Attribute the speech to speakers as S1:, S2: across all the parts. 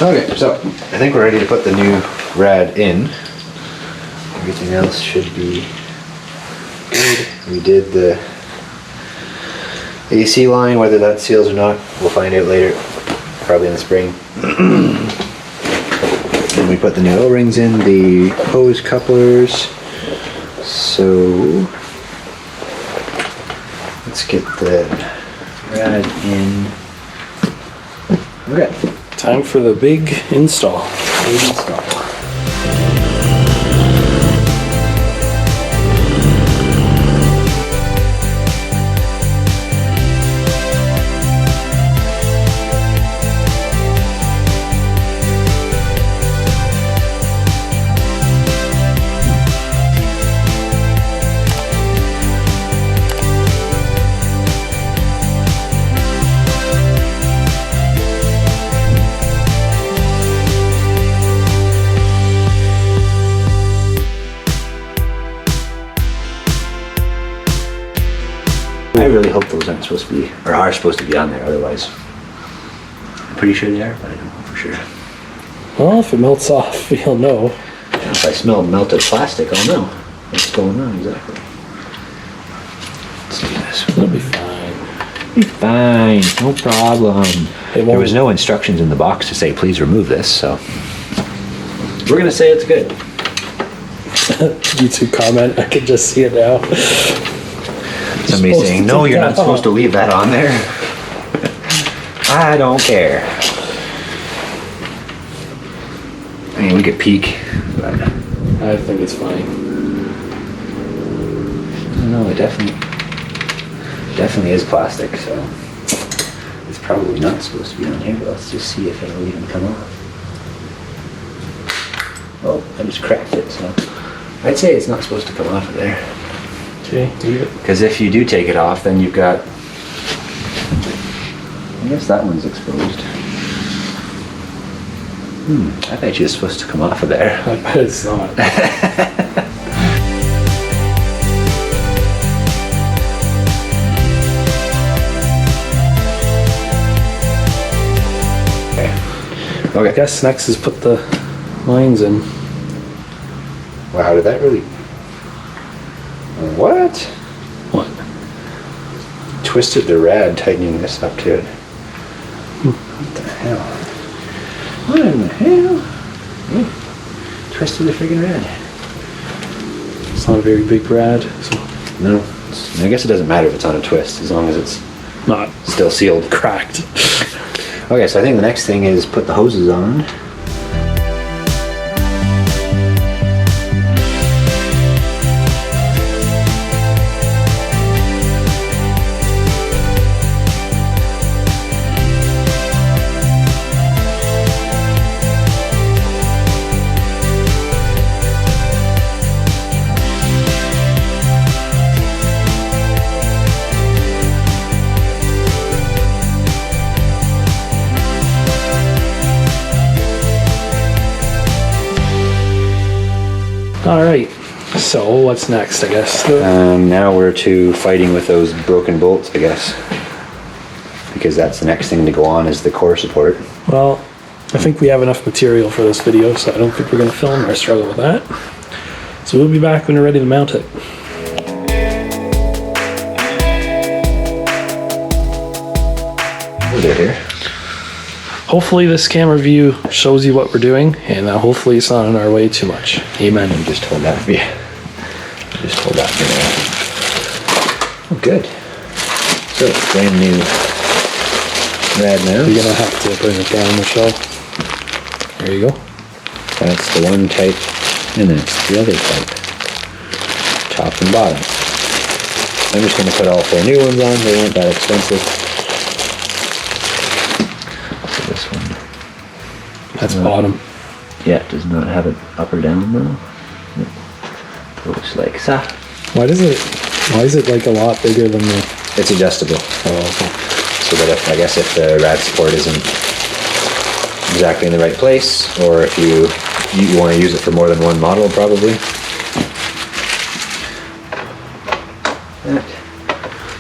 S1: Okay, so I think we're ready to put the new rad in. Everything else should be good. We did the AC line, whether that seals or not, we'll find out later, probably in the spring. And we put the new O-rings in, the hose couplers. So let's get the rad in. Okay.
S2: Time for the big install.
S1: Big install. I really hope those aren't supposed to be, or are supposed to be on there, otherwise. I'm pretty sure they are, but I don't know for sure.
S2: Well, if it melts off, you'll know.
S1: If I smell melted plastic, I'll know what's going on exactly. Let's do this.
S2: It'll be fine.
S1: Be fine, no problem. There was no instructions in the box to say, please remove this, so. We're gonna say it's good.
S2: YouTube comment, I can just see it now.
S1: Somebody saying, no, you're not supposed to leave that on there. I don't care. I mean, we could peek, but
S2: I think it's fine.
S1: I don't know, it definitely is plastic, so it's probably not supposed to be on here, but let's just see if it'll even come off. Oh, I just cracked it, so I'd say it's not supposed to come off of there.
S2: Okay, leave it.
S1: Because if you do take it off, then you've got, I guess that one's exposed. I bet you it's supposed to come off of there.
S2: I bet it's not.
S1: Okay.
S2: I guess next is put the lines in.
S1: Wow, did that really... What?
S2: What?
S1: Twisted the rad, tightening this up to it. What the hell? What in the hell? Twisted the friggin' rad.
S2: It's not a very big rad, so
S1: No, I guess it doesn't matter if it's on a twist, as long as it's
S2: not
S1: still sealed.
S2: cracked.
S1: Okay, so I think the next thing is put the hoses on.
S2: All right, so what's next, I guess?
S1: Now we're to fighting with those broken bolts, I guess. Because that's the next thing to go on is the core support.
S2: Well, I think we have enough material for this video, so I don't think we're going to film or struggle with that. So we'll be back when we're ready to mount it.
S1: Over here.
S2: Hopefully this camera view shows you what we're doing, and hopefully it's not in our way too much. Amen.
S1: You just hold that for you. Just hold that for now. Oh, good. So, brand new rad now.
S2: You're gonna have to bring it down, Michelle. There you go.
S1: That's the one type, and that's the other type. Top and bottom. I'm just going to put all 4 new ones on. They weren't that expensive. So this one.
S2: That's bottom.
S1: Yeah, it does not have it up or down though. It goes like so.
S2: Why is it like a lot bigger than the...
S1: It's adjustable.
S2: Oh, okay.
S1: So that if, I guess if the rad support isn't exactly in the right place, or if you want to use it for more than one model, probably.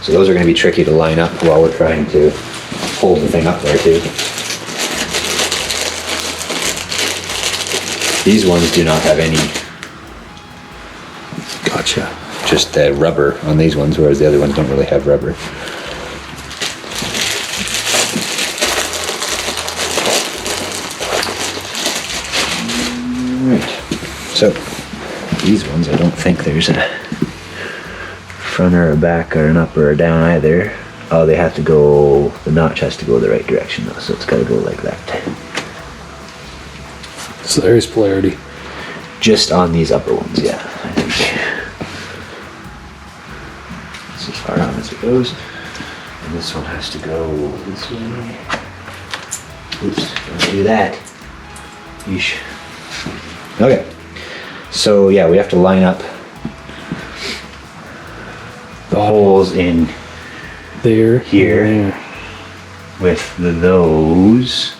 S1: So those are going to be tricky to line up while we're trying to hold the thing up there too. These ones do not have any,
S2: Gotcha.
S1: just the rubber on these ones, whereas the other ones don't really have rubber. Right. So these ones, I don't think there's a front or a back or an up or a down either. Oh, they have to go, the notch has to go the right direction though, so it's got to go like that.
S2: So there's polarity.
S1: Just on these upper ones, yeah, I think. That's as far on as it goes. And this one has to go this way. Oops, don't do that. Yeesh. Okay. So yeah, we have to line up the holes in
S2: There.
S1: here
S2: There.
S1: with those,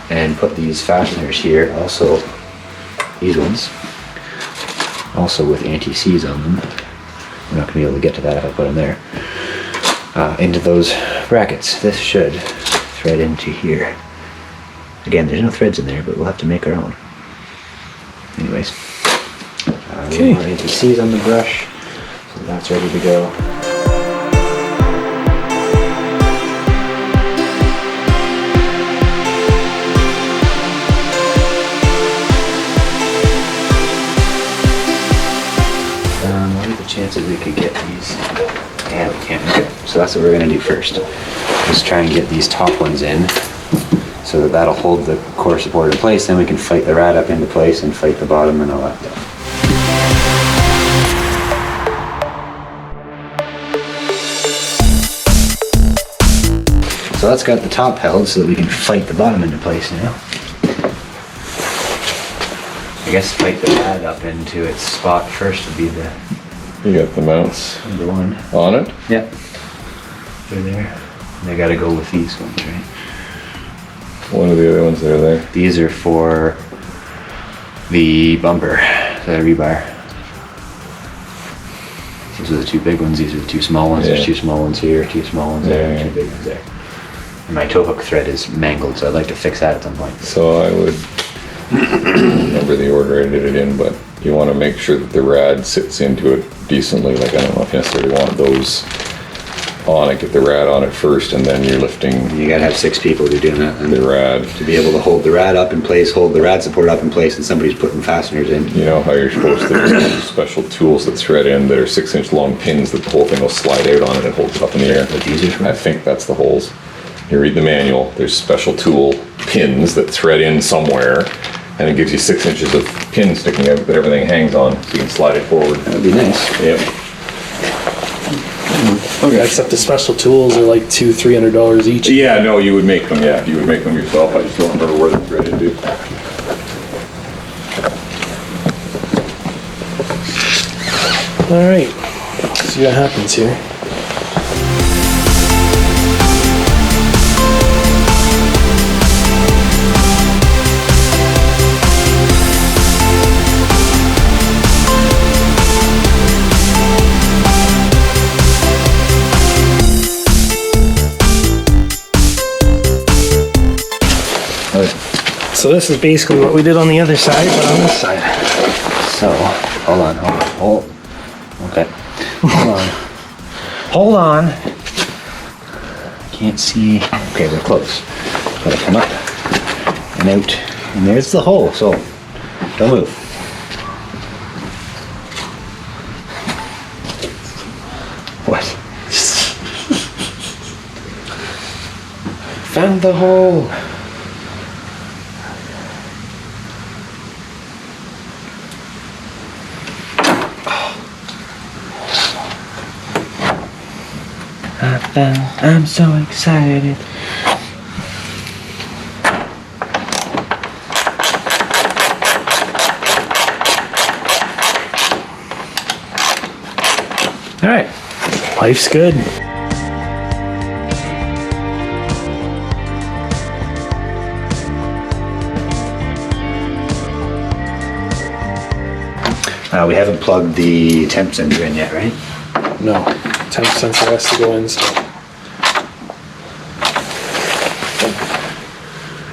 S1: and put these fasteners here, also these ones, also with anti-seize on them. We're not going to be able to get to that if I put them there. Into those brackets. This should thread into here. Again, there's no threads in there, but we'll have to make our own. Anyways,
S2: Okay.
S1: more anti-seize on the brush, so that's ready to go. What are the chances we could get these? Yeah, we can't. Okay, so that's what we're gonna do first. Just try and get these top ones in, so that that'll hold the core support in place. Then we can fight the rad up into place and fight the bottom and all that stuff. So that's got the top held so that we can fight the bottom into place now. I guess fight the rad up into its spot first would be the
S3: You got the mounts
S1: number one.
S3: on it?
S1: Yep. They're there. They gotta go with these ones, right?
S3: One of the other ones that are there.
S1: These are for the bumper, the rebar. Those are the two big ones, these are the two small ones. There's
S3: Yeah.
S1: two small ones here, two small ones there, and
S3: Yeah.
S1: two big ones there. And my tow hook thread is mangled, so I'd like to fix that at some point.
S3: So I would remember the order I did it in, but you want to make sure that the rad sits into it decently. Like, I don't know if you necessarily want those on it, get the rad on it first, and then you're lifting
S1: You gotta have 6 people who are doing that, and
S3: the rad.
S1: to be able to hold the rad up in place, hold the rad support up in place, and somebody's putting fasteners in.
S3: You know how you're supposed to use special tools that thread in that are 6-inch long pins that the whole thing will slide out on it and hold it up in the air.
S1: What these are for?
S3: I think that's the holes. You read the manual, there's special tool pins that thread in somewhere, and it gives you 6 inches of pin sticking out that everything hangs on, so you can slide it forward.
S1: That would be nice.
S3: Yep.
S2: Okay. Except the special tools are like $200-300 each.
S3: Yeah, no, you would make them, yeah, you would make them yourself. I just don't remember where they're threaded to.
S2: All right. See what happens here. So this is basically what we did on the other side, but on this side.
S1: So, hold on. Okay. Hold on. Can't see. Okay, we're close. Gotta come up and out. And there's the hole, so don't move. What? Found the hole. I'm so excited.
S2: All right. Life's good.
S1: We haven't plugged the temp sensor in yet, right?
S2: No. Temp sensor has to go in still.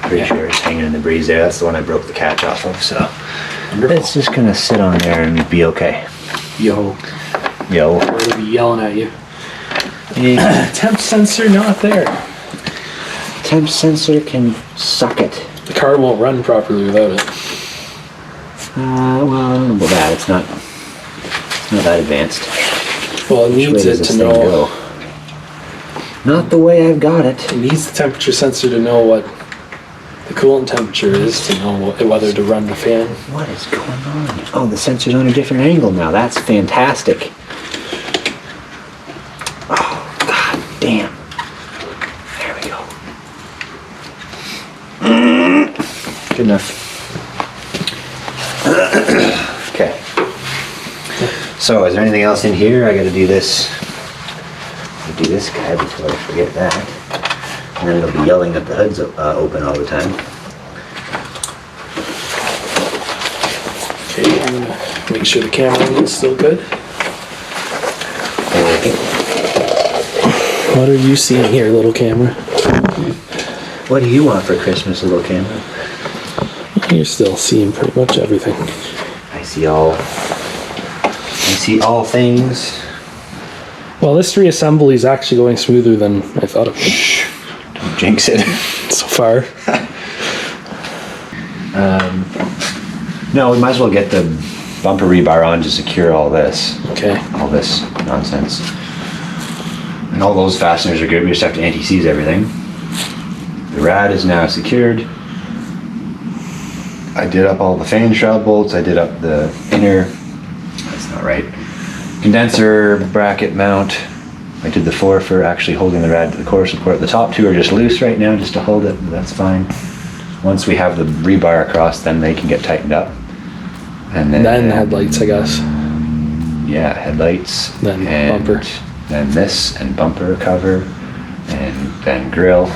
S1: Are pretty sure it's hanging in the breeze there. That's the one I broke the catch off of, so it's just gonna sit on there and be okay.
S2: Yo.
S1: Yo.
S2: We're gonna be yelling at you.
S1: Yeah.
S2: Temp sensor not there.
S1: Temp sensor can suck it.
S2: The car won't run properly without it.
S1: Well, I don't know about that. It's not that advanced.
S2: Well, it
S1: Which way
S2: needs
S1: does
S2: it
S1: this
S2: to
S1: thing
S2: know.
S1: go? Not the way I've got it.
S2: It needs the temperature sensor to know what the coolant temperature is to know whether to run the fan.
S1: What is going on? Oh, the sensor's on a different angle now. That's fantastic. Oh, god damn. There we go. Good enough. Okay. So, is there anything else in here? I gotta do this. I'll do this guy before I forget that. And then it'll be yelling that the hood's open all the time.
S2: Okay, I'm gonna make sure the camera is still good. What are you seeing here, little camera?
S1: What do you want for Christmas, little camera?
S2: You're still seeing pretty much everything.
S1: I see all things.
S2: Well, this reassembly is actually going smoother than I thought it would.
S1: Shh, don't jinx it.
S2: So far.
S1: No, we might as well get the bumper rebar on to secure all this.
S2: Okay.
S1: All this nonsense. And all those fasteners are good. We just have to anti-seize everything. The rad is now secured. I did up all the fan shroud bolts. I did up the inner, that's not right, condenser bracket mount. I did the 4 for actually holding the rad to the core support. The top 2 are just loose right now just to hold it, but that's fine. Once we have the rebar across, then they can get tightened up. And then
S2: headlights, I guess.
S1: Yeah, headlights.
S2: Then
S1: and
S2: bumper.
S1: Then this, and bumper cover, and then grille.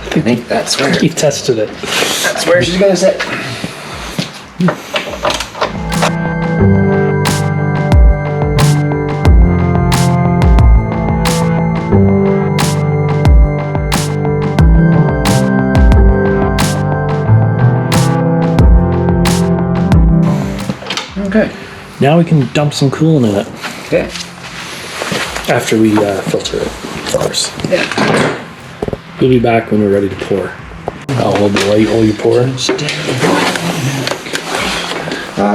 S1: I think that's where
S2: He tested it.
S1: that's where she's gonna sit. Okay.
S2: Now we can dump some coolant in it
S1: Okay.
S2: after we filter it, of course.
S1: Yeah.
S2: We'll be back when we're ready to pour. I'll hold the light while you pour.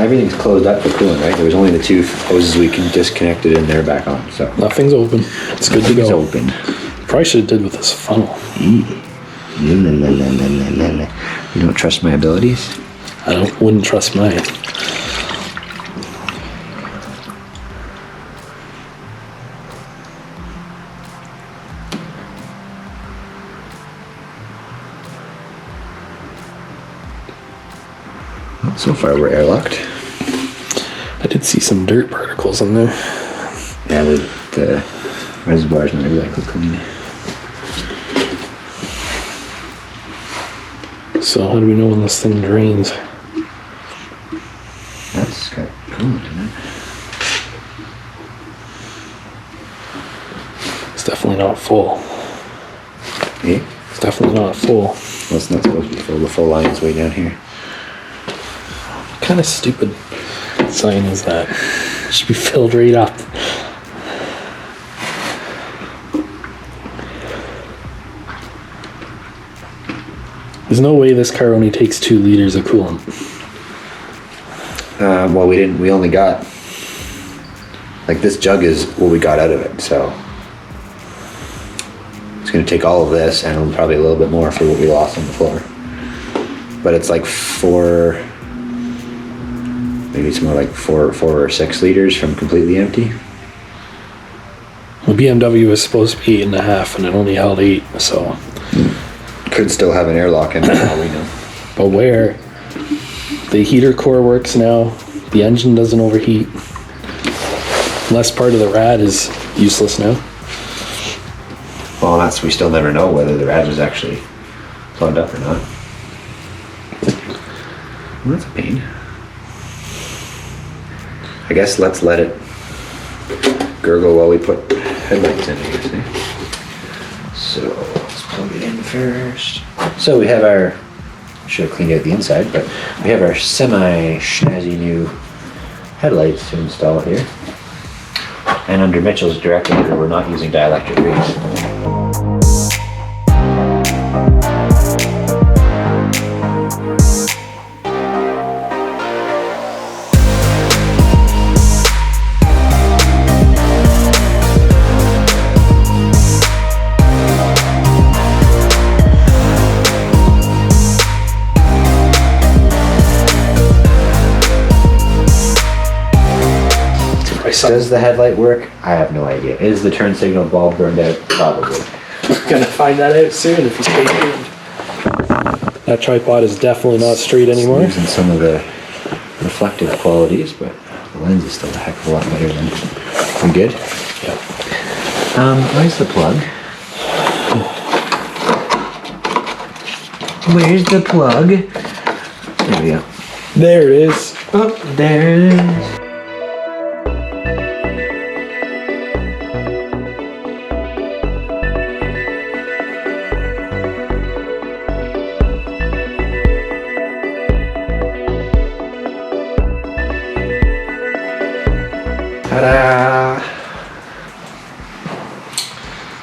S1: Everything's closed up for coolant, right? There was only the 2 hoses we can disconnect it in there back on, so.
S2: Nothing's open. It's good to
S1: It's
S2: go.
S1: open.
S2: Probably should have did with this funnel.
S1: You don't trust my abilities?
S2: Wouldn't trust mine.
S1: So far we're airlocked.
S2: I did see some dirt particles in there.
S1: Yeah, the reservoir's not exactly clean.
S2: So how do we know when this thing drains?
S1: That's got coolant in it.
S2: It's definitely not full.
S1: Yeah.
S2: It's Definitely not full.
S1: Well, it's not supposed to be full. The full line is way down here.
S2: What kind of stupid sign is that? It should be filled right up. There's no way this car only takes 2 liters of coolant.
S1: Well, we only got, like, this jug is what we got out of it, so it's going to take all of this and probably a little bit more for what we lost on the floor. But it's like 4, maybe it's more like 4 or 6 liters from completely empty.
S2: The BMW was supposed to be 8.5 and it only held 8, so.
S1: Could still have an airlock in it, for all we know.
S2: But where? The heater core works now. The engine doesn't overheat. Less part of the rad is useless now.
S1: Well, we still never know whether the rad is actually plugged up or not. Well, that's a pain. I guess let's let it gurgle while we put headlights in, I guess, eh? So let's plug it in first. So we have our, should have cleaned out the inside, but we have our semi-snazzy new headlights to install here. And under Mitchell's direct order, we're not using dielectric rigs. Does the headlight work? I have no idea. Is the turn signal bulb burned out? Probably.
S2: We're gonna find that out soon if you stay tuned. That tripod is definitely not straight anymore.
S1: Losing some of the reflective qualities, but the lens is still a heck of a lot better than. We good?
S2: Yep.
S1: Where's the plug? Where's the plug? There we go.
S2: There it is.
S1: Oh, there it is. Ta-da!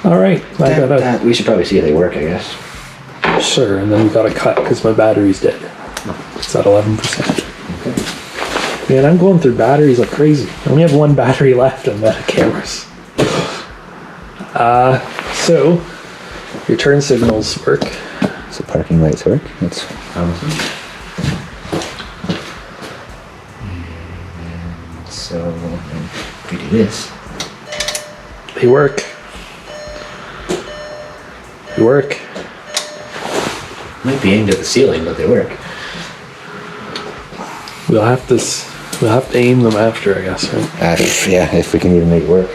S2: All right, I got it.
S1: We should probably see if they work, I guess.
S2: Sure, and then we got to cut because my battery's dead. It's at 11%.
S1: Okay.
S2: Man, I'm going through batteries like crazy. I only have 1 battery left and that cameras. So your turn signals work.
S1: So parking lights work. That's promising. So we do this.
S2: They work. They work.
S1: Might be aimed at the ceiling, but they work.
S2: We'll have to aim them after, I guess, right?
S1: Yeah, if we can even make it work.